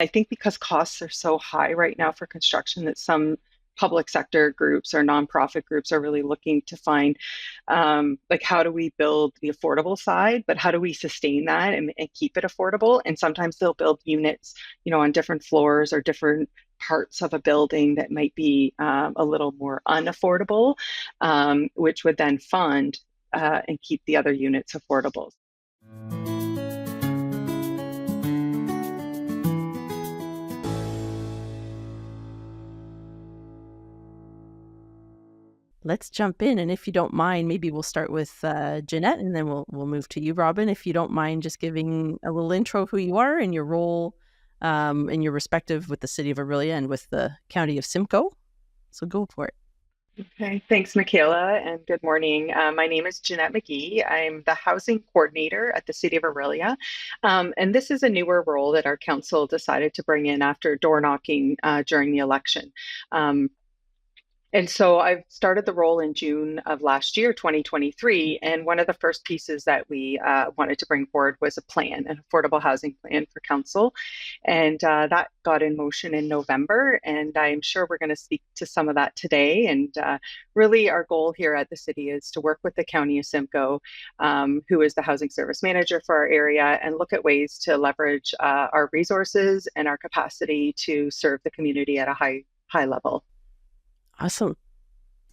I think because costs are so high right now for construction that some public sector groups or nonprofit groups are really looking to find like how do we build the affordable side, but how do we sustain that and keep it affordable? And sometimes they'll build units, on different floors or different parts of a building that might be a little more unaffordable, which would then fund and keep the other units affordable. Let's jump in, and if you don't mind, maybe we'll start with Janette, and then we'll move to you, Robin. If you don't mind, just giving a little intro of who you are and your role and your respective with the City of Orillia and with the County of Simcoe. So go for it. Okay, thanks, Mikaila, and good morning. My name is Janette McGee. I'm the housing coordinator at the City of Orillia. And this is a newer role that our council decided to bring in after door knocking during the election. And so I started the role in June of last year, 2023. And one of the first pieces that we wanted to bring forward was a plan, an affordable housing plan for council. And that got in motion in November. And I'm sure we're going to speak to some of that today. And really, our goal here at the city is to work with the County of Simcoe, who is the housing service manager for our area, and look at ways to leverage our resources and our capacity to serve the community at a high level. Awesome.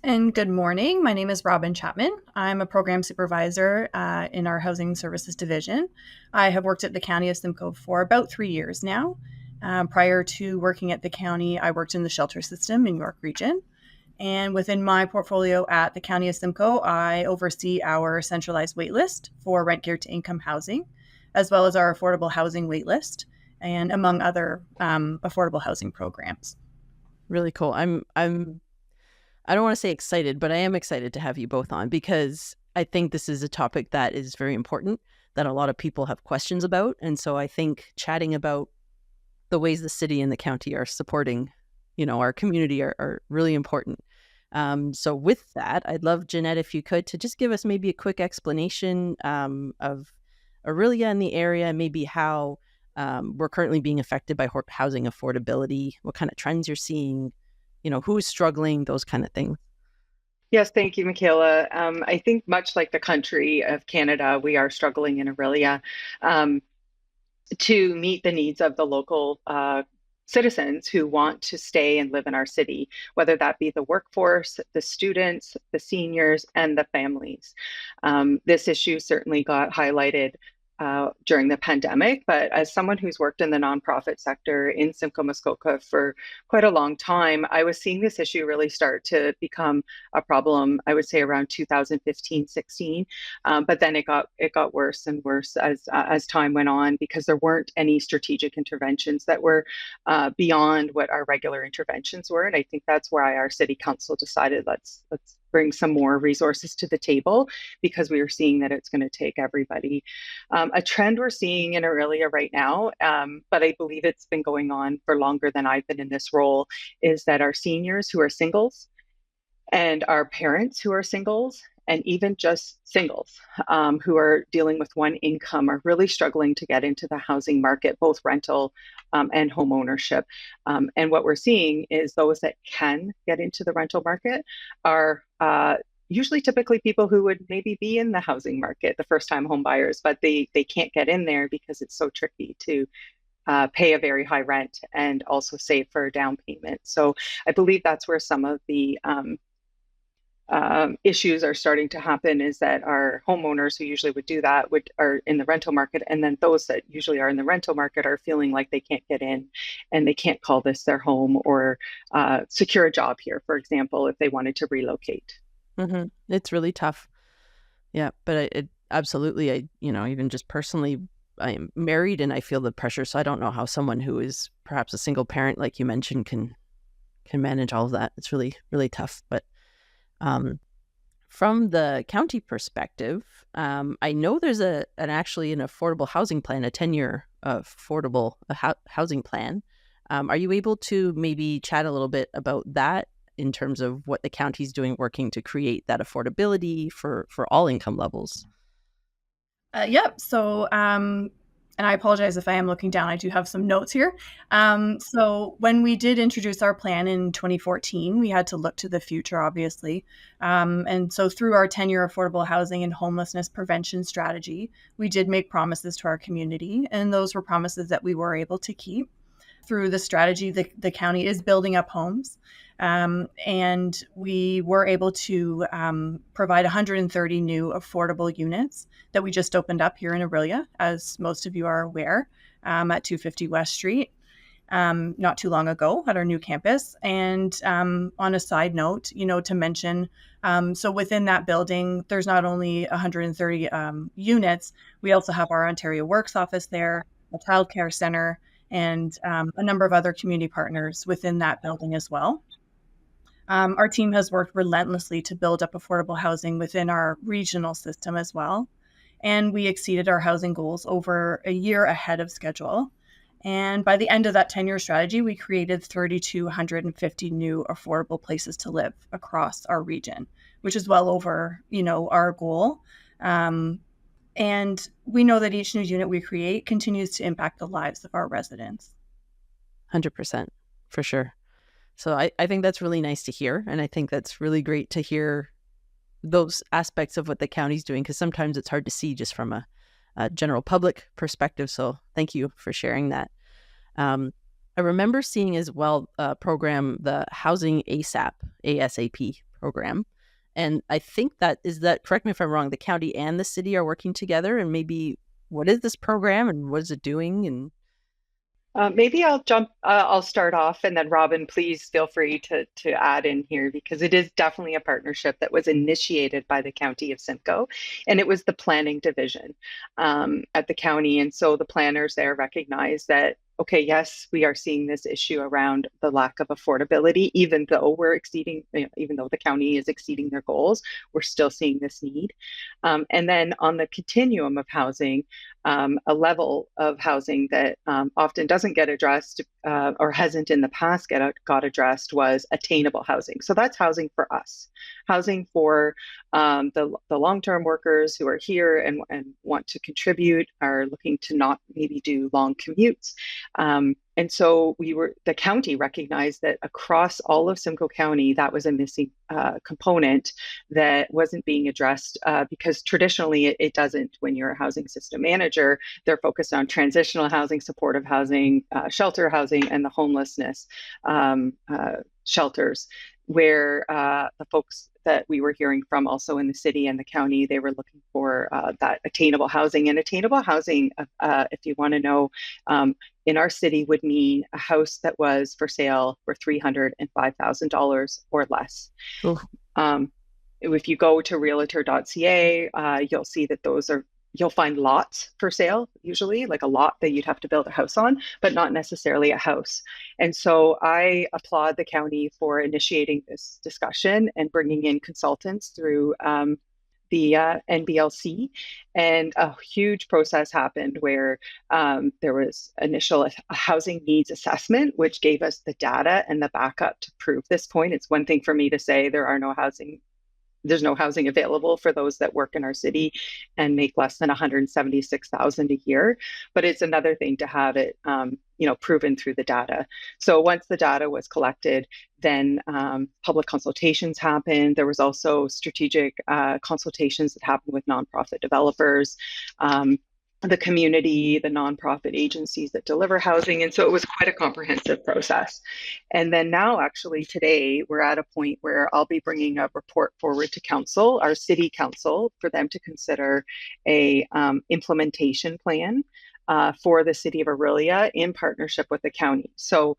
And good morning. My name is Robin Chapman. I'm a program supervisor in our housing services division. I have worked at the County of Simcoe for about 3 years now. Prior to working at the county, I worked in the shelter system in York Region. And within my portfolio at the County of Simcoe, I oversee our centralized waitlist for rent geared to income housing, as well as our affordable housing waitlist, and among other affordable housing programs. Really cool. I don't want to say excited, but I am excited to have you both on because I think this is a topic that is very important, that a lot of people have questions about. And so I think chatting about the ways the city and the county are supporting, our community are really important. So with that, I'd love, Janette, if you could, to just give us maybe a quick explanation of Orillia in the area, maybe how we're currently being affected by housing affordability, what kind of trends you're seeing, who's struggling, those kind of things. Yes, thank you, Mikaila. I think much like the country of Canada, we are struggling in Orillia to meet the needs of the local citizens who want to stay and live in our city, whether that be the workforce, the students, the seniors, and the families. This issue certainly got highlighted during the pandemic, but as someone who's worked in the nonprofit sector in Simcoe Muskoka for quite a long time, I was seeing this issue really start to become a problem, I would say around 2015-16. But then it got worse and worse as time went on because there weren't any strategic interventions that were beyond what our regular interventions were. And I think that's why our city council decided let's bring some more resources to the table because we were seeing that it's going to take everybody. A trend we're seeing in Orillia right now, but I believe it's been going on for longer than I've been in this role, is that our seniors who are singles and our parents who are singles and even just singles who are dealing with one income are really struggling to get into the housing market, both rental and home ownership. And what we're seeing is those that can get into the rental market are usually typically people who would maybe be in the housing market, the first-time home buyers, but they can't get in there because it's so tricky to pay a very high rent and also save for a down payment. So I believe that's where some of the issues are starting to happen, is that our homeowners who usually would do that are in the rental market, and then those that usually are in the rental market are feeling like they can't get in and they can't call this their home or secure a job here, for example, if they wanted to relocate. Mm-hmm. It's really tough. Yeah, but it absolutely, even just personally, I am married and I feel the pressure. So I don't know how someone who is perhaps a single parent, like you mentioned, can manage all of that. It's really, really tough. But from the county perspective, I know there's actually an affordable housing plan, a 10-year affordable housing plan. Are you able to maybe chat a little bit about that in terms of what the county's doing, working to create that affordability for all income levels? Yep. So And I apologize if I am looking down. I do have some notes here. So when we did introduce our plan in 2014, we had to look to the future, obviously. And so through our 10-year affordable housing and homelessness prevention strategy, we did make promises to our community, and those were promises that we were able to keep. Through the strategy, the county is building up homes. And we were able to provide 130 new affordable units that we just opened up here in Orillia, as most of you are aware, at 250 West Street, not too long ago at our new campus. And on a side note, to mention, so within that building, there's not only 130 units, we also have our Ontario Works office there, a childcare center, and a number of other community partners within that building as well. Our team has worked relentlessly to build up affordable housing within our regional system as well. And we exceeded our housing goals over a year ahead of schedule. And by the end of that 10-year strategy, we created 3,250 new affordable places to live across our region, which is well over, our goal. And we know that each new unit we create continues to impact the lives of our residents. 100%, for sure. So I think that's really nice to hear. And I think that's really great to hear those aspects of what the county's doing, because sometimes it's hard to see just from a general public perspective. So thank you for sharing that. I remember seeing as well a program, the Housing ASAP program. And I think correct me if I'm wrong, the county and the city are working together. And maybe what is this program and what is it doing? And maybe I'll start off, and then Robin, please feel free to add in here, because it is definitely a partnership that was initiated by the County of Simcoe, and it was the planning division at the county. And so the planners there recognize that, okay, yes, we are seeing this issue around the lack of affordability, even though even though the county is exceeding their goals, we're still seeing this need. And then on the continuum of housing, a level of housing that often doesn't get addressed or hasn't in the past got addressed was attainable housing. So that's housing for us, housing for the long-term workers who are here and want to contribute, are looking to not maybe do long commutes. And so the county recognized that across all of Simcoe County, that was a missing component that wasn't being addressed because traditionally it doesn't. When you're a housing system manager, they're focused on transitional housing, supportive housing, shelter housing, and the homelessness shelters, where the folks that we were hearing from also in the city and the county, they were looking for that attainable housing. And attainable housing, if you want to know, in our city would mean a house that was for sale for $305,000 or less. If you go to realtor.ca, you'll see that you'll find lots for sale, usually like a lot that you'd have to build a house on, but not necessarily a house. And so I applaud the county for initiating this discussion and bringing in consultants through the NBLC. And a huge process happened where there was initial housing needs assessment, which gave us the data and the backup to prove this point. It's one thing for me to say there's no housing available for those that work in our city and make less than $176,000 a year. But it's another thing to have it, proven through the data. So once the data was collected, then public consultations happened. There was also strategic consultations that happened with nonprofit developers, the community, the nonprofit agencies that deliver housing. And so it was quite a comprehensive process. And then now, actually today, we're at a point where I'll be bringing a report forward to council, our city council, for them to consider a implementation plan for the City of Orillia in partnership with the county. So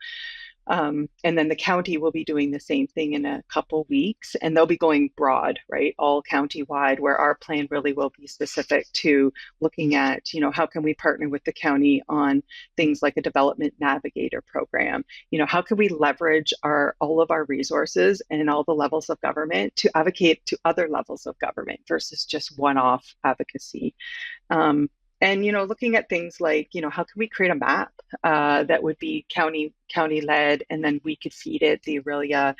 and then the county will be doing the same thing in a couple weeks, and they'll be going broad, right? All county-wide, where our plan really will be specific to looking at, how can we partner with the county on things like a development navigator program? How can we leverage all of our resources and all the levels of government to advocate to other levels of government versus just one-off advocacy? And, looking at things like, how can we create a map that would be county led, and then we could feed it the Orillia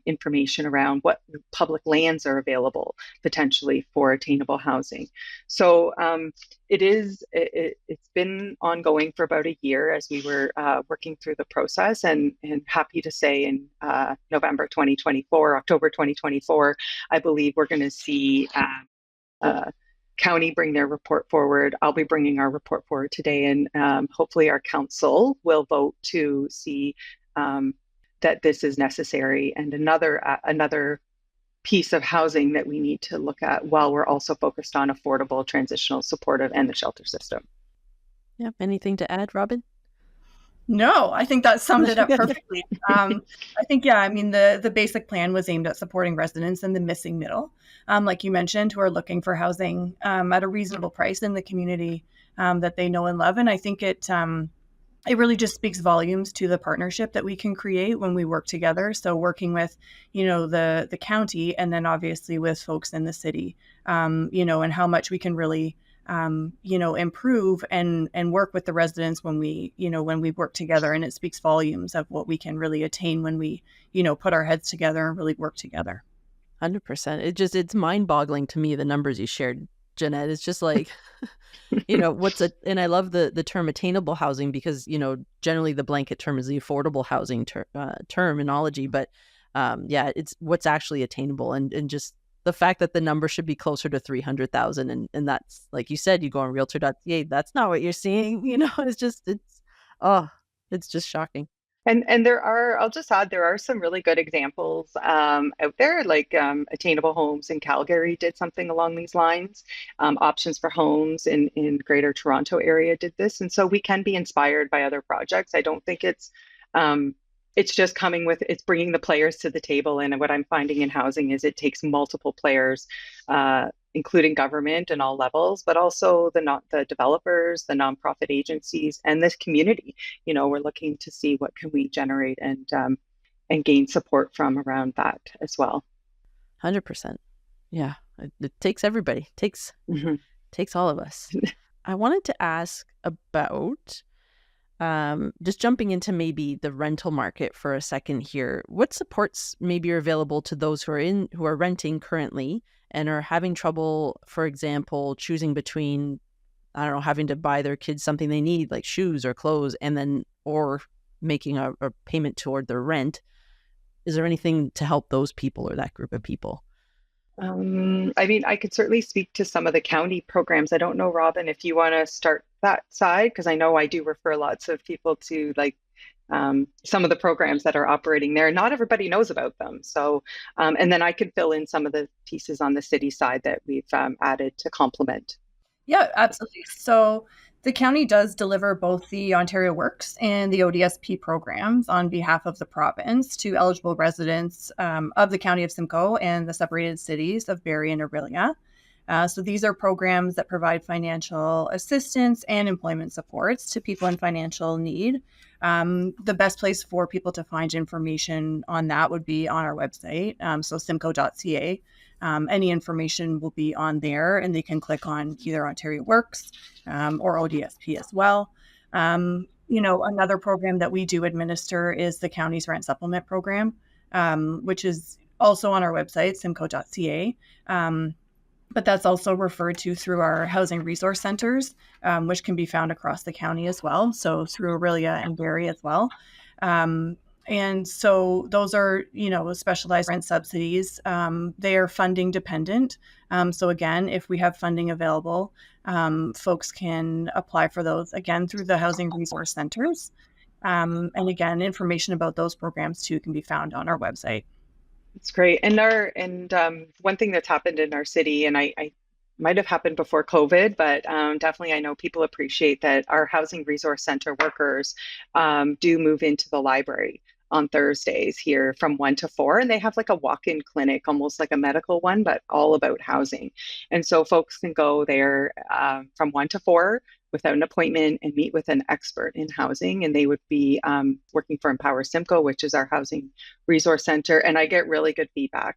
information around what public lands are available potentially for attainable housing. So it's been ongoing for about a year as we were working through the process, and happy to say in November 2024, October 2024, I believe we're going to see county bring their report forward. I'll be bringing our report forward today, and hopefully our council will vote to see that this is necessary, and another piece of housing that we need to look at while we're also focused on affordable, transitional, supportive, and the shelter system. Yeah. Anything to add, Robin? No, I think that summed it up perfectly. I think, the basic plan was aimed at supporting residents in the missing middle, like you mentioned, who are looking for housing at a reasonable price in the community that they know and love. And I think it really just speaks volumes to the partnership that we can create when we work together. So working with, the county, and then obviously with folks in the city, and how much we can really improve and work with the residents when we work together. And it speaks volumes of what we can really attain when we, put our heads together and really work together. 100%. It's mind boggling to me, the numbers you shared, Janette. It's just like, and I love the term attainable housing, because, generally the blanket term is the affordable housing terminology, but it's what's actually attainable, and just the fact that the number should be closer to 300,000, and that's, like you said, you go on realtor.ca, that's not what you're seeing. It's just shocking. And I'll just add, there are some really good examples out there, like Attainable Homes in Calgary did something along these lines. Options for Homes in Greater Toronto area did this. And so we can be inspired by other projects. I don't think it's just it's bringing the players to the table. And what I'm finding in housing is it takes multiple players, including government and all levels, but also the developers, the nonprofit agencies, and this community. We're looking to see what can we generate and gain support from around that as well. 100%. Yeah, it takes everybody. Takes all of us. I wanted to ask about just jumping into maybe the rental market for a second here. What supports maybe are available to those who are renting currently and are having trouble, for example, choosing between, I don't know, having to buy their kids something they need, like shoes or clothes, or making a payment toward their rent? Is there anything to help those people or that group of people? I could certainly speak to some of the county programs. I don't know, Robin, if you want to start that side, because I know I do refer lots of people to some of the programs that are operating there. Not everybody knows about them. So, and then I could fill in some of the pieces on the city side that we've added to complement. Yeah, absolutely. So the county does deliver both the Ontario Works and the ODSP programs on behalf of the province to eligible residents of the County of Simcoe and the separated cities of Barrie and Orillia. So these are programs that provide financial assistance and employment supports to people in financial need. The best place for people to find information on that would be on our website, so simcoe.ca. Any information will be on there, and they can click on either Ontario Works or ODSP as well. Another program that we do administer is the county's rent supplement program, which is also on our website, simcoe.ca. But that's also referred to through our housing resource centers, which can be found across the county as well. So through Orillia and Barrie as well. And so those are, specialized rent subsidies. They are funding dependent. So again, if we have funding available, folks can apply for those again through the housing resource centers. And again, information about those programs too can be found on our website. It's great. And one thing that's happened in our city, and I might have happened before COVID, but definitely I know people appreciate that our housing resource center workers do move into the library on Thursdays here from 1 to 4. And they have like a walk-in clinic, almost like a medical one, but all about housing. And so folks can go there from 1 to 4 without an appointment and meet with an expert in housing. And they would be working for Empower Simcoe, which is our housing resource center. And I get really good feedback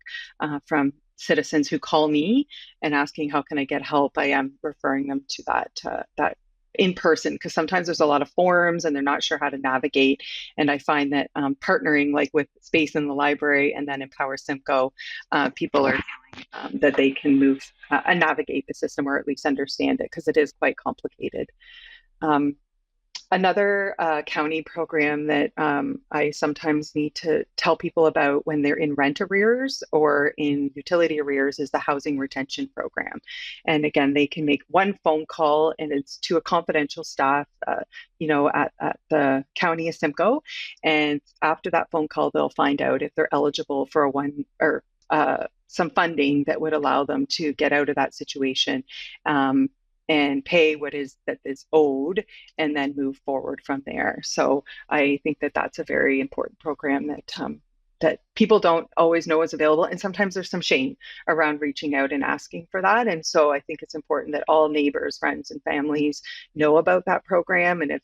from citizens who call me and asking how can I get help, I am referring them to that in person, because sometimes there's a lot of forms and they're not sure how to navigate. And I find that partnering like with Space in the Library and then Empower Simcoe, people are feeling that they can move and navigate the system, or at least understand it, because it is quite complicated. Another county program that I sometimes need to tell people about when they're in rent arrears or in utility arrears is the housing retention program. And again, they can make one phone call, and it's to a confidential staff, at the County of Simcoe. And after that phone call, they'll find out if they're eligible for a one or some funding that would allow them to get out of that situation. And pay what is owed, and then move forward from there. So I think that that's a very important program that people don't always know is available, and sometimes there's some shame around reaching out and asking for that. And so I think it's important that all neighbors, friends, and families know about that program. And if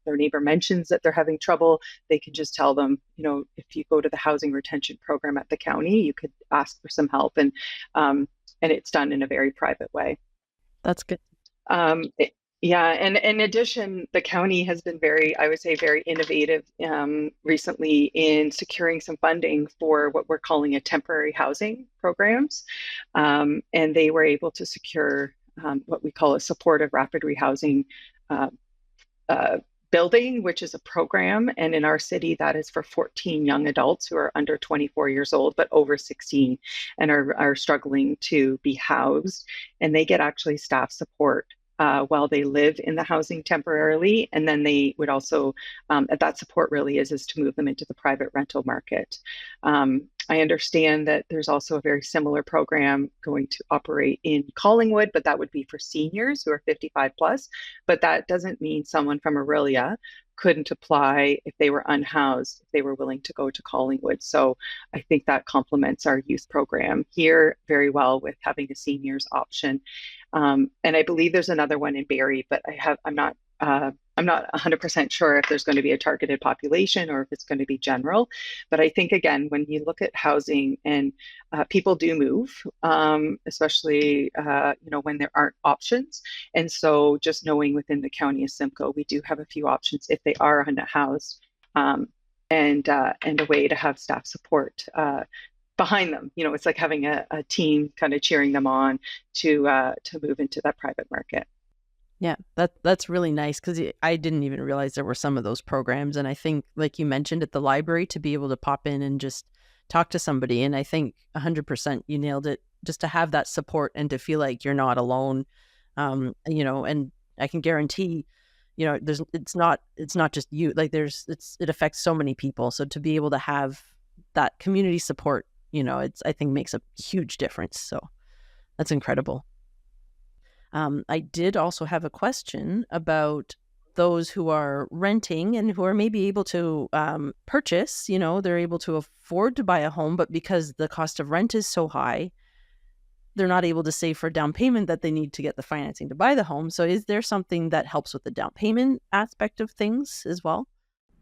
their neighbor mentions that they're having trouble, they can just tell them, if you go to the housing retention program at the county, you could ask for some help, and it's done in a very private way. That's good. Yeah, and in addition, the county has been very innovative recently in securing some funding for what we're calling a temporary housing programs. And they were able to secure what we call a supportive rapid rehousing building, which is a program. And in our city, that is for 14 young adults who are under 24 years old, but over 16 and are struggling to be housed. And they get actually staff support while they live in the housing temporarily. And then they would also, that support really is to move them into the private rental market. I understand that there's also a very similar program going to operate in Collingwood, but that would be for seniors who are 55 plus. But that doesn't mean someone from Orillia couldn't apply if they were unhoused, if they were willing to go to Collingwood. So I think that complements our youth program here very well with having a seniors option. And I believe there's another one in Barrie, but I'm not 100% sure if there's going to be a targeted population or if it's going to be general. But I think, again, when you look at housing and people do move, especially, when there aren't options. And so just knowing within the County of Simcoe, we do have a few options if they are unhoused, and a way to have staff support behind them. It's like having a team kind of cheering them on to move into that private market. Yeah, that's really nice, because I didn't even realize there were some of those programs. And I think, like you mentioned, at the library, to be able to pop in and just talk to somebody. And I think 100% you nailed it, just to have that support and to feel like you're not alone. And I can guarantee, it's not just you, like it affects so many people. So to be able to have that community support, I think makes a huge difference. So that's incredible. I did also have a question about those who are renting and who are maybe able to purchase, they're able to afford to buy a home, but because the cost of rent is so high, they're not able to save for down payment that they need to get the financing to buy the home. So is there something that helps with the down payment aspect of things as well?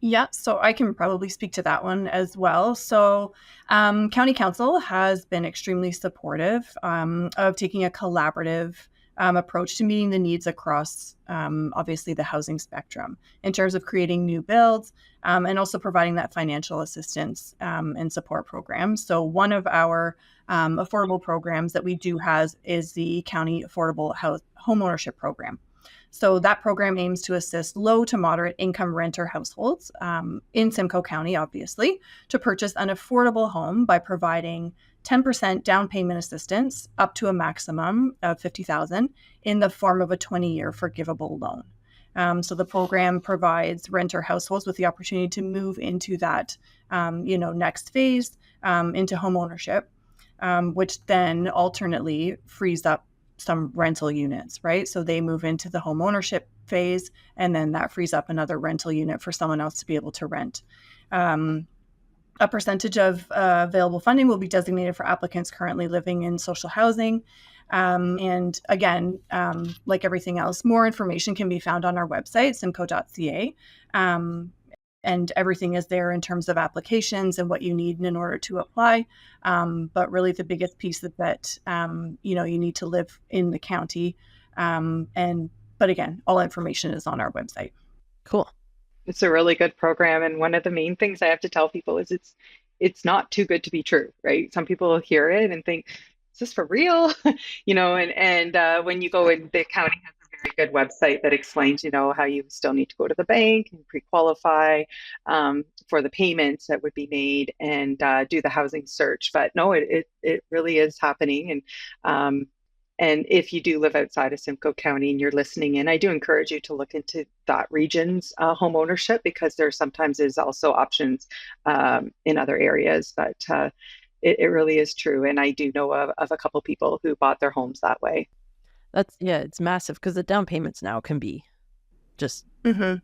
Yeah, so I can probably speak to that one as well. So County Council has been extremely supportive of taking a collaborative approach to meeting the needs across, obviously, the housing spectrum in terms of creating new builds and also providing that financial assistance and support programs. So one of our affordable programs that we do have is the County Affordable Homeownership Program. So that program aims to assist low to moderate income renter households in Simcoe County, obviously, to purchase an affordable home by providing 10% down payment assistance up to a maximum of $50,000 in the form of a 20-year forgivable loan. So the program provides renter households with the opportunity to move into that, next phase into home ownership, which then alternately frees up some rental units, right? So they move into the home ownership phase, and then that frees up another rental unit for someone else to be able to rent. A percentage of available funding will be designated for applicants currently living in social housing. And again, like everything else, more information can be found on our website, simcoe.ca. and everything is there in terms of applications and what you need in order to apply. But really the biggest piece is that, you need to live in the county. But again, all information is on our website. Cool. It's a really good program. And one of the main things I have to tell people is it's not too good to be true, right? Some people hear it and think, is this for real? And when you go in, the county has a very good website that explains, how you still need to go to the bank and pre-qualify for the payments that would be made and do the housing search. But no, it really is happening. And if you do live outside of Simcoe County and you're listening in, I do encourage you to look into that region's home ownership, because there sometimes is also options in other areas. But it really is true. And I do know of a couple people who bought their homes that way. It's massive, because the down payments now can be just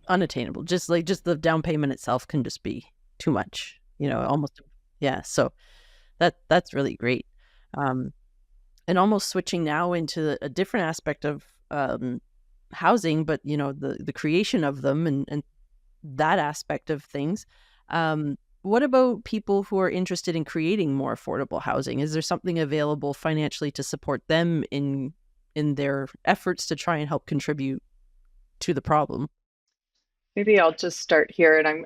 unattainable. Just the down payment itself can just be too much, almost. Yeah. So that's really great. And almost switching now into a different aspect of housing, but the creation of them and that aspect of things. What about people who are interested in creating more affordable housing? Is there something available financially to support them in their efforts to try and help contribute to the problem? Maybe I'll just start here, and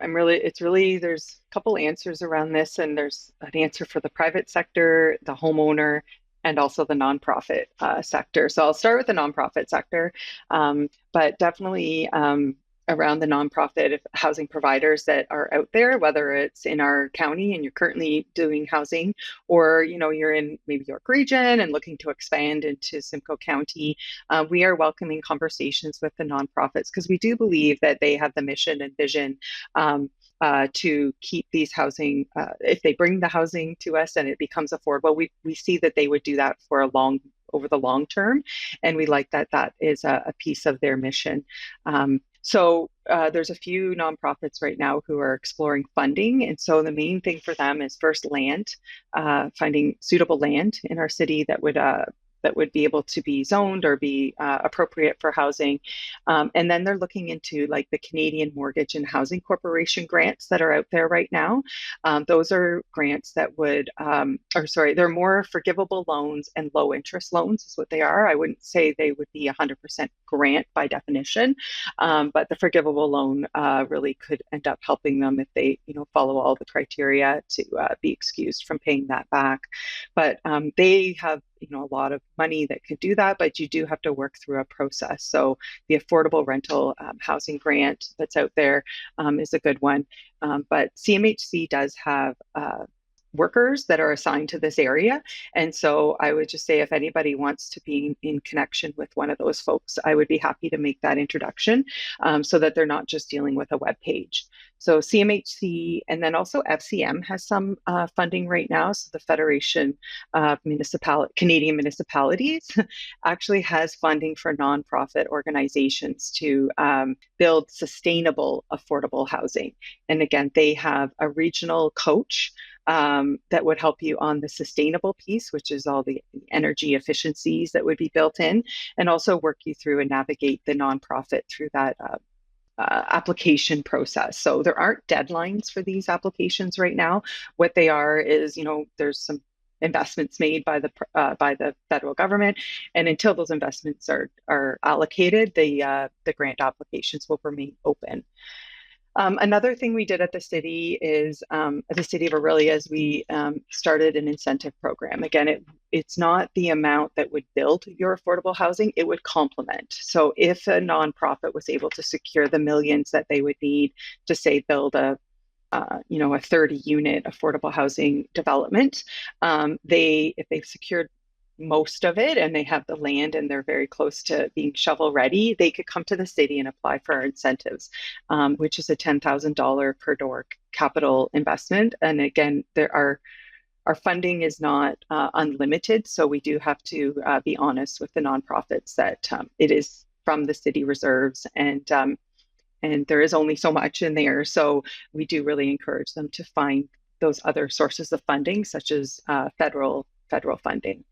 there's a couple answers around this, and there's an answer for the private sector, the homeowner, and also the nonprofit sector. So I'll start with the nonprofit sector, but definitely around the nonprofit housing providers that are out there, whether it's in our county and you're currently doing housing, or you're in maybe York Region and looking to expand into Simcoe County. We are welcoming conversations with the nonprofits, because we do believe that they have the mission and vision to keep these housing, if they bring the housing to us and it becomes affordable, we see that they would do that for over the long term. And we like that is a piece of their mission. So there's a few nonprofits right now who are exploring funding. And so the main thing for them is first land, finding suitable land in our city that would be able to be zoned or be appropriate for housing. And then they're looking into like the Canadian Mortgage and Housing Corporation grants that are out there right now. Those are grants that they're more forgivable loans and low interest loans is what they are. I wouldn't say they would be 100% grant by definition, but the forgivable loan really could end up helping them if they, follow all the criteria to be excused from paying that back. But they have a lot of money that could do that, but you do have to work through a process. So the affordable rental housing grant that's out there is a good one. But CMHC does have workers that are assigned to this area. And so I would just say, if anybody wants to be in connection with one of those folks, I would be happy to make that introduction so that they're not just dealing with a web page. So CMHC, and then also FCM has some funding right now. So the Federation of Canadian Municipalities actually has funding for nonprofit organizations to build sustainable, affordable housing. And again, they have a regional coach that would help you on the sustainable piece, which is all the energy efficiencies that would be built in, and also work you through and navigate the nonprofit through that application process. So there aren't deadlines for these applications right now. What they are is, there's some investments made by the federal government, and until those investments are allocated, the grant applications will remain open. Another thing we did at the city is, at the City of Orillia, is we started an incentive program. Again, it's not the amount that would build your affordable housing, it would complement. So if a nonprofit was able to secure the millions that they would need to, say, build a 30-unit affordable housing development, if they've secured most of it and they have the land and they're very close to being shovel ready, they could come to the city and apply for our incentives, which is a $10,000 per door capital investment. And again, our funding is not unlimited, so we do have to be honest with the nonprofits that it is from the city reserves, and there is only so much in there. So we do really encourage them to find those other sources of funding, such as federal funding.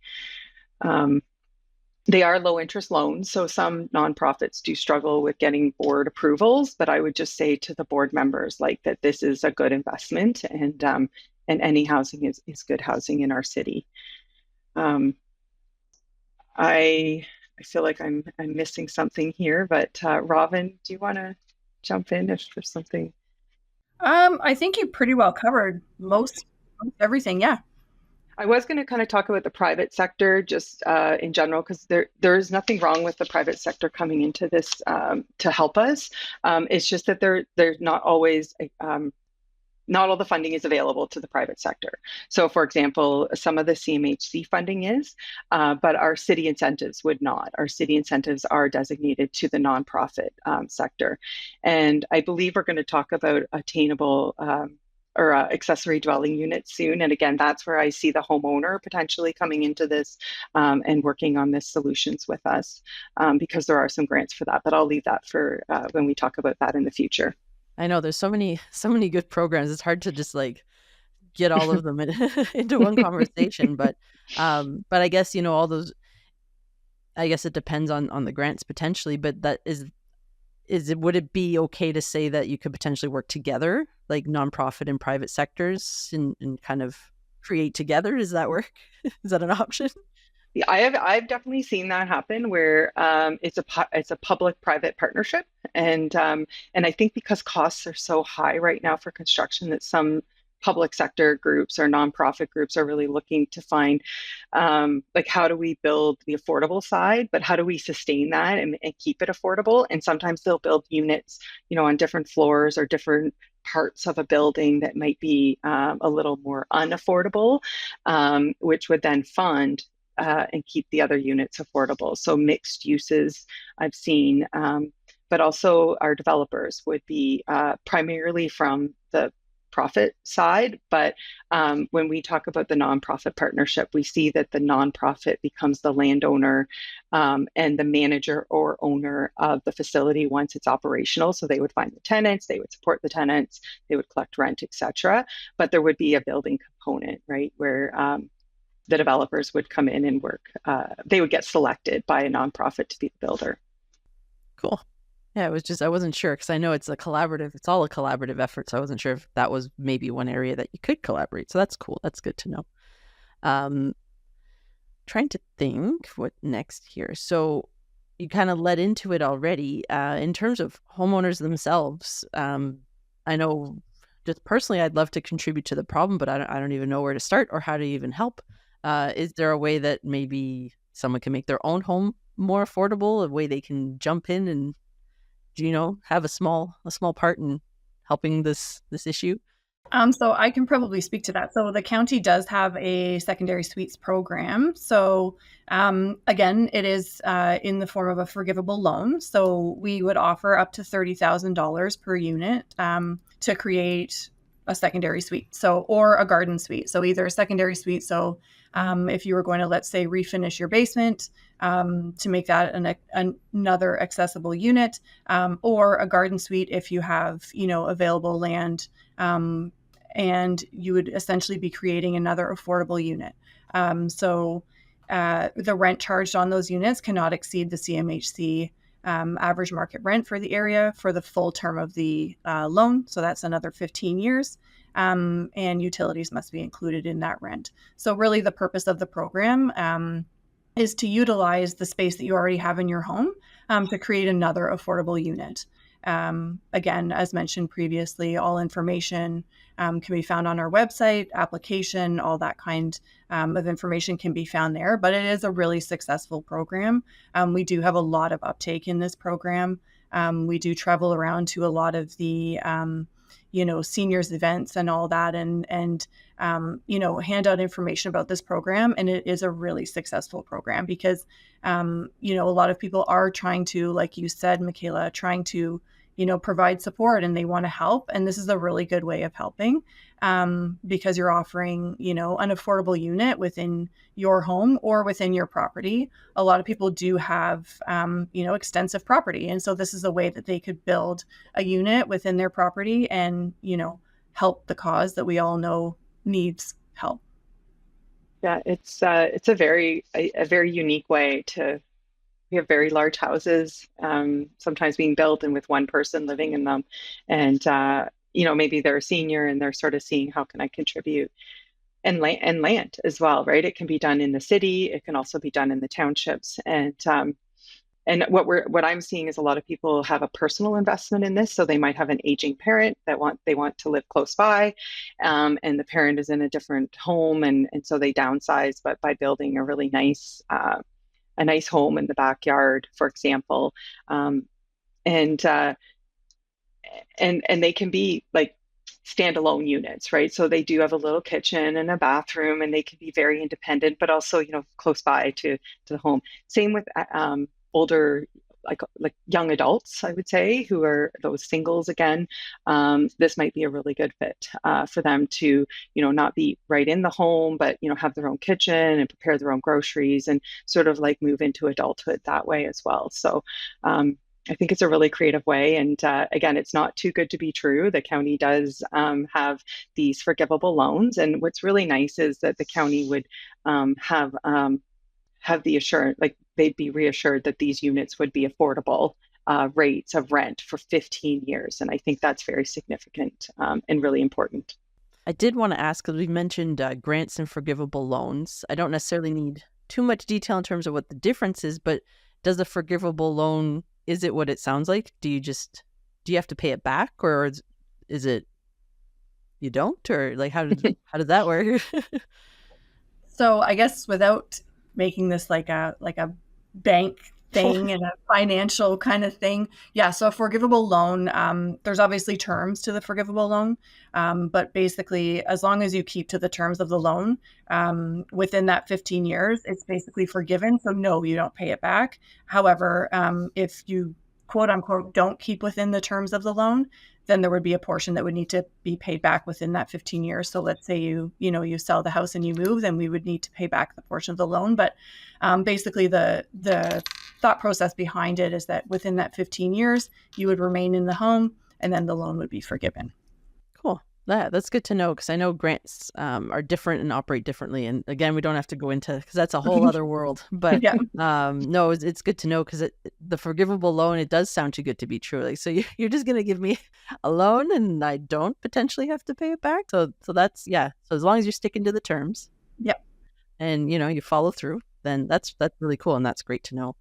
They are low interest loans, so some nonprofits do struggle with getting board approvals. But I would just say to the board members like that this is a good investment, and any housing is good housing in our city. Um, I I feel like I'm missing something here, but Robin, do you want to jump in if there's something? I think you pretty well covered most everything. Yeah. I was going to kind of talk about the private sector just in general, because there is nothing wrong with the private sector coming into this to help us. It's just that there's not always not all the funding is available to the private sector. So, for example, some of the CMHC funding is, but our city incentives would not. Our city incentives are designated to the nonprofit sector. And I believe we're going to talk about attainable or accessory dwelling units soon. And again, that's where I see the homeowner potentially coming into this and working on this solutions with us because there are some grants for that. But I'll leave that for when we talk about that in the future. I know there's so many good programs. It's hard to just like get all of them into one conversation. But I guess, all those, I guess it depends on the grants potentially, but that would it be okay to say that you could potentially work together, like nonprofit and private sectors and kind of create together? Does that work? Is that an option? Yeah, I've definitely seen that happen where it's a public-private partnership, and I think because costs are so high right now for construction that some public sector groups or nonprofit groups are really looking to find like how do we build the affordable side, but how do we sustain that and keep it affordable? And sometimes they'll build units, on different floors or different parts of a building that might be a little more unaffordable, which would then fund and keep the other units affordable. So mixed uses I've seen, but also our developers would be primarily from the profit side. But when we talk about the nonprofit partnership, we see that the nonprofit becomes the landowner and the manager or owner of the facility once it's operational. So they would find the tenants, they would support the tenants, they would collect rent, etc. But there would be a building component, right, where the developers would come in and work. They would get selected by a nonprofit to be the builder. Cool. Yeah, I wasn't sure because I know it's it's all a collaborative effort. So I wasn't sure if that was maybe one area that you could collaborate. So that's cool. That's good to know. Trying to think what next here. So you kind of led into it already. In terms of homeowners themselves, I know just personally, I'd love to contribute to the problem, but I don't even know where to start or how to even help. Is there a way that maybe someone can make their own home more affordable, a way they can jump in and, have a small part in helping this issue? So I can probably speak to that. So the county does have a secondary suites program. So again, it is in the form of a forgivable loan. So we would offer up to $30,000 per unit to create a secondary suite, or a garden suite. So either a secondary suite. So if you were going to, let's say, refinish your basement to make that another accessible unit, or a garden suite if you have, available land, and you would essentially be creating another affordable unit. So the rent charged on those units cannot exceed the CMHC average market rent for the area for the full term of the loan. So that's another 15 years. And utilities must be included in that rent. So really the purpose of the program is to utilize the space that you already have in your home to create another affordable unit. Again, as mentioned previously, all information can be found on our website, application, all that kind of information can be found there. But it is a really successful program. We do have a lot of uptake in this program. We do travel around to a lot of the seniors events and all that, and hand out information about this program. And it is a really successful program because, a lot of people are trying to, like you said, Mikaila, trying to, provide support, and they want to help. And this is a really good way of helping because you're offering, an affordable unit within your home or within your property. A lot of people do have, extensive property. And so this is a way that they could build a unit within their property and, help the cause that we all know needs help. Yeah, it's a very unique way to we have very large houses, sometimes being built and with one person living in them. And, maybe they're a senior and they're sort of seeing how can I contribute, and land as well, right? It can be done in the city. It can also be done in the townships. And what I'm seeing is a lot of people have a personal investment in this. So they might have an aging parent they want to live close by, and the parent is in a different home, and so they downsize, but by building a really nice home in the backyard, for example, and they can be like standalone units, right? So they do have a little kitchen and a bathroom, and they can be very independent, but also, close by to the home. Same with older, like young adults, I would say, who are those singles again. This might be a really good fit for them to, not be right in the home, but, have their own kitchen and prepare their own groceries and sort of like move into adulthood that way as well. So I think it's a really creative way. And again, it's not too good to be true. The county does have these forgivable loans. And what's really nice is that the county would have the assurance, like they'd be reassured that these units would be affordable rates of rent for 15 years. And I think that's very significant and really important. I did want to ask, because we mentioned grants and forgivable loans. I don't necessarily need too much detail in terms of what the difference is, but does the forgivable loan, is it what it sounds like? Do you have to pay it back, or is it you don't, or like how does that work? So I guess without making this like a bank thing and a financial kind of thing. Yeah. So a forgivable loan, there's obviously terms to the forgivable loan. But basically, as long as you keep to the terms of the loan within that 15 years, it's basically forgiven. So no, you don't pay it back. However, if you quote unquote don't keep within the terms of the loan, then there would be a portion that would need to be paid back within that 15 years. So let's say you sell the house and you move, then we would need to pay back the portion of the loan. But basically the thought process behind it is that within that 15 years, you would remain in the home and then the loan would be forgiven. Cool. That's good to know, because I know grants are different and operate differently. And again, we don't have to go into, because that's a whole other world. But Yeah. no, it's good to know, because the forgivable loan, it does sound too good to be true. Like, so you're just going to give me a loan and I don't potentially have to pay it back. So that's, yeah. So as long as you're sticking to the terms. Yep. And, you follow through, then that's really cool. And that's great to know.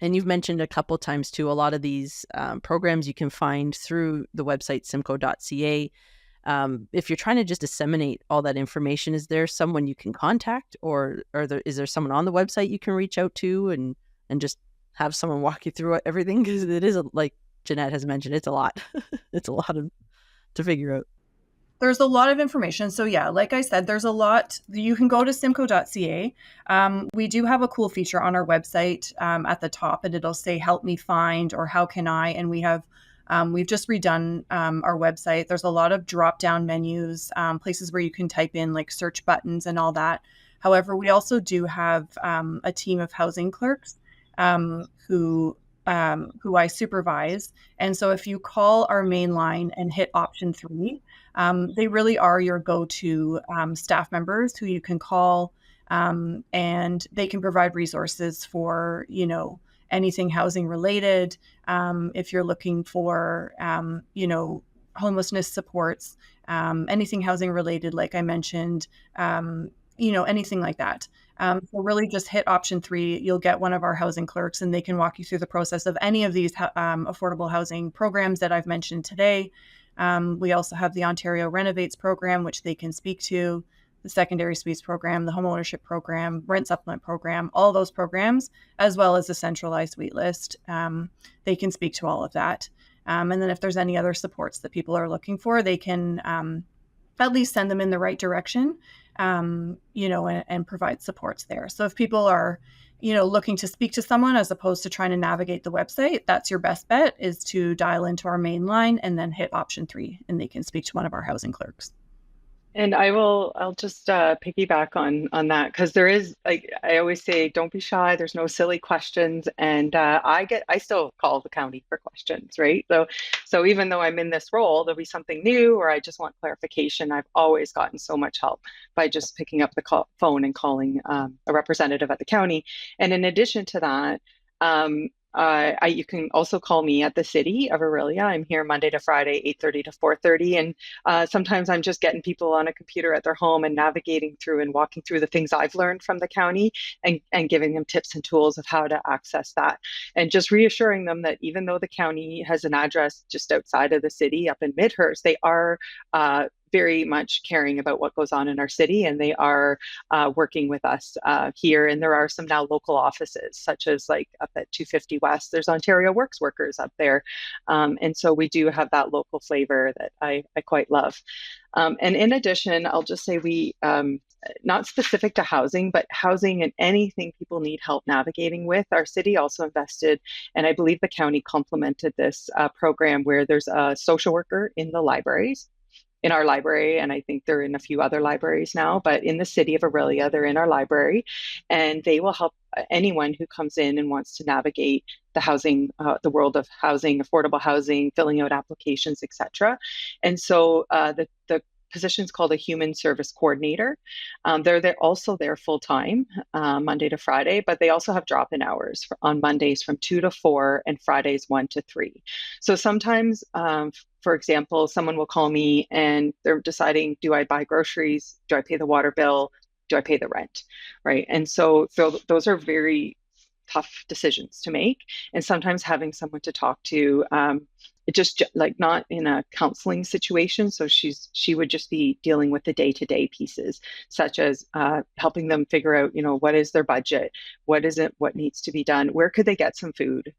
And you've mentioned a couple times too, a lot of these programs you can find through the website simcoe.ca. If you're trying to just disseminate all that information, is there someone you can contact, or is there someone on the website you can reach out to and just have someone walk you through everything? Because it is, like Janette has mentioned, it's a lot. It's a lot to figure out. There's a lot of information. So yeah, like I said, there's a lot. You can go to simcoe.ca. We do have a cool feature on our website at the top, and it'll say help me find or how can I, and we've just redone our website. There's a lot of drop down menus, places where you can type in like search buttons and all that. However, we also do have a team of housing clerks who I supervise. And so if you call our main line and hit option 3, they really are your go-to staff members who you can call, and they can provide resources for, anything housing related. If you're looking for, homelessness supports, anything housing related, like I mentioned, anything like that. So really just hit option 3, you'll get one of our housing clerks, and they can walk you through the process of any of these affordable housing programs that I've mentioned today. We also have the Ontario Renovates program, which they can speak to, the secondary suites program, the homeownership program, rent supplement program, all those programs, as well as the centralized wait list. They can speak to all of that. And then if there's any other supports that people are looking for, they can at least send them in the right direction, and provide supports there. So if people are, looking to speak to someone as opposed to trying to navigate the website, that's your best bet, is to dial into our main line and then hit option 3, and they can speak to one of our housing clerks. And I'll just piggyback on that because there is, like I always say, don't be shy. There's no silly questions, and I still call the county for questions, right? So even though I'm in this role, there'll be something new, or I just want clarification. I've always gotten so much help by just picking up the phone and calling a representative at the county. And in addition to that, you can also call me at the City of Orillia. I'm here Monday to Friday, 8:30 to 4:30, and sometimes I'm just getting people on a computer at their home and navigating through and walking through the things I've learned from the county and giving them tips and tools of how to access that. And just reassuring them that even though the county has an address just outside of the city up in Midhurst, they are very much caring about what goes on in our city, and they are working with us here. And there are some now local offices, such as like up at 250 West, there's Ontario Works workers up there. And so we do have that local flavor that I quite love. And in addition, I'll just say not specific to housing, but housing and anything people need help navigating with. Our city also invested, and I believe the county complemented this program where there's a social worker in the libraries, in our library, and I think they're in a few other libraries now, but in the City of Orillia, they're in our library, and they will help anyone who comes in and wants to navigate the housing, the world of housing, affordable housing, filling out applications, etc. And so the position is called a human service coordinator. They're also there full time, Monday to Friday, but they also have drop-in hours on Mondays from 2 to 4 and Fridays 1 to 3. So sometimes, for example, someone will call me and they're deciding, do I buy groceries? Do I pay the water bill? Do I pay the rent? Right. And so those are very tough decisions to make. And sometimes having someone to talk to, it just like not in a counseling situation. So she would just be dealing with the day-to-day pieces, such as helping them figure out, what is their budget? What is it? What needs to be done? Where could they get some food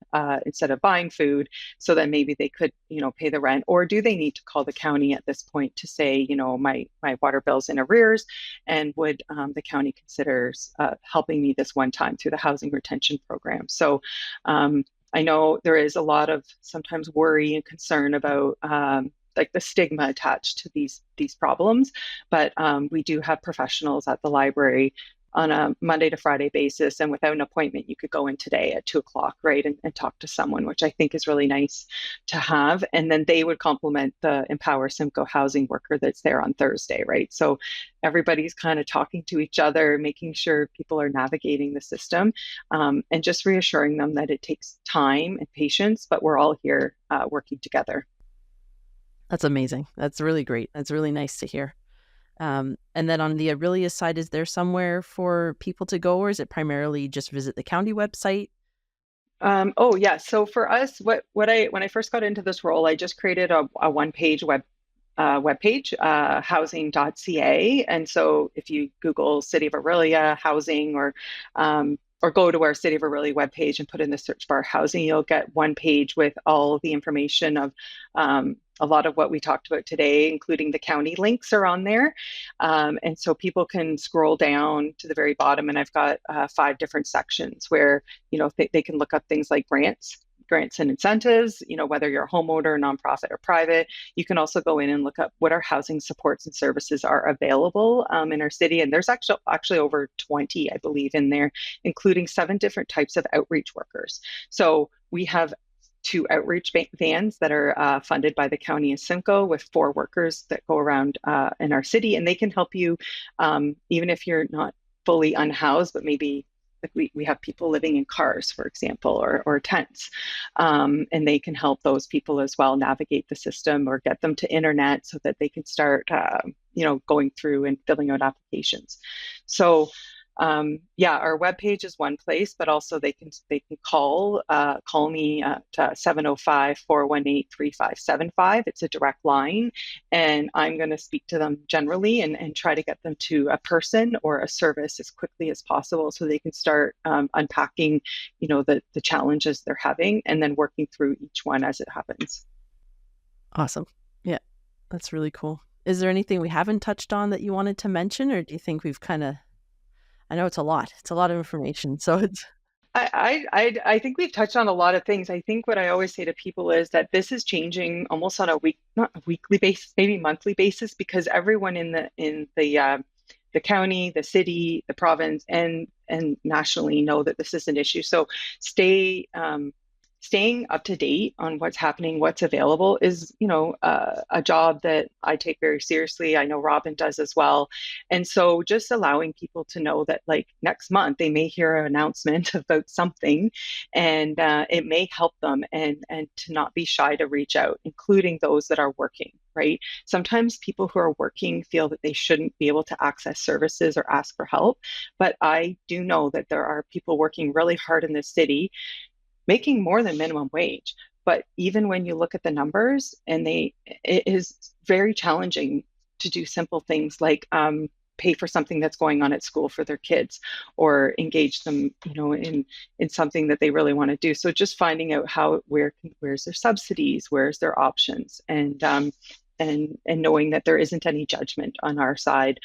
instead of buying food so that maybe they could, pay the rent? Or do they need to call the county at this point to say, my water bill's in arrears, and would the county consider helping me this one time through the housing retention program? So I know there is a lot of sometimes worry and concern about like the stigma attached to these problems, but we do have professionals at the library on a Monday to Friday basis, and without an appointment, you could go in today at 2 o'clock, right, and talk to someone, which I think is really nice to have. And then they would complement the Empower Simcoe housing worker that's there on Thursday, right? So everybody's kind of talking to each other, making sure people are navigating the system, and just reassuring them that it takes time and patience, but we're all here working together. That's amazing. That's really great. That's really nice to hear. And then on the Orillia side, is there somewhere for people to go, or is it primarily just visit the county website? Oh yeah. So for us, when I first got into this role, I just created a one-page webpage, housing.ca. And so if you Google City of Orillia housing, or go to our City of Orillia webpage and put in the search bar housing, you'll get one page with all the information of a lot of what we talked about today, including the county links are on there. And so people can scroll down to the very bottom, and I've got 5 different sections where, they can look up things like grants and incentives, whether you're a homeowner, nonprofit, or private. You can also go in and look up what our housing supports and services are available in our city. And there's actually over 20, I believe, in there, including 7 different types of outreach workers. So we have 2 outreach vans that are funded by the county of Simcoe with 4 workers that go around in our city, and they can help you even if you're not fully unhoused, but maybe like we have people living in cars, for example, or tents, and they can help those people as well navigate the system or get them to internet so that they can start, going through and filling out applications. So our webpage is one place, but also they can call me at 705-418-3575. It's a direct line, and I'm going to speak to them generally and try to get them to a person or a service as quickly as possible so they can start unpacking, the challenges they're having, and then working through each one as it happens. Awesome. Yeah, that's really cool. Is there anything we haven't touched on that you wanted to mention, or do you think we've kind of... I know it's a lot. It's a lot of information. So it's... I think we've touched on a lot of things. I think what I always say to people is that this is changing almost on a not a weekly basis, maybe monthly basis, because everyone the county, the city, the province, and nationally know that this is an issue. So stay staying up to date on what's happening, what's available is, a job that I take very seriously. I know Robin does as well. And so just allowing people to know that like next month they may hear an announcement about something, and it may help them, and to not be shy to reach out, including those that are working, right? Sometimes people who are working feel that they shouldn't be able to access services or ask for help. But I do know that there are people working really hard in this city making more than minimum wage. But even when you look at the numbers, it is very challenging to do simple things like pay for something that's going on at school for their kids, or engage them, in something that they really want to do. So just finding out where's their subsidies, where's their options, and knowing that there isn't any judgment on our side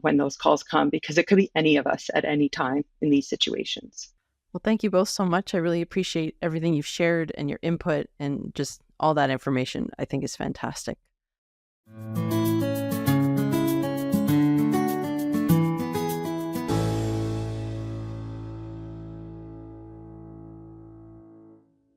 when those calls come, because it could be any of us at any time in these situations. Well, thank you both so much. I really appreciate everything you've shared and your input, and just all that information I think is fantastic.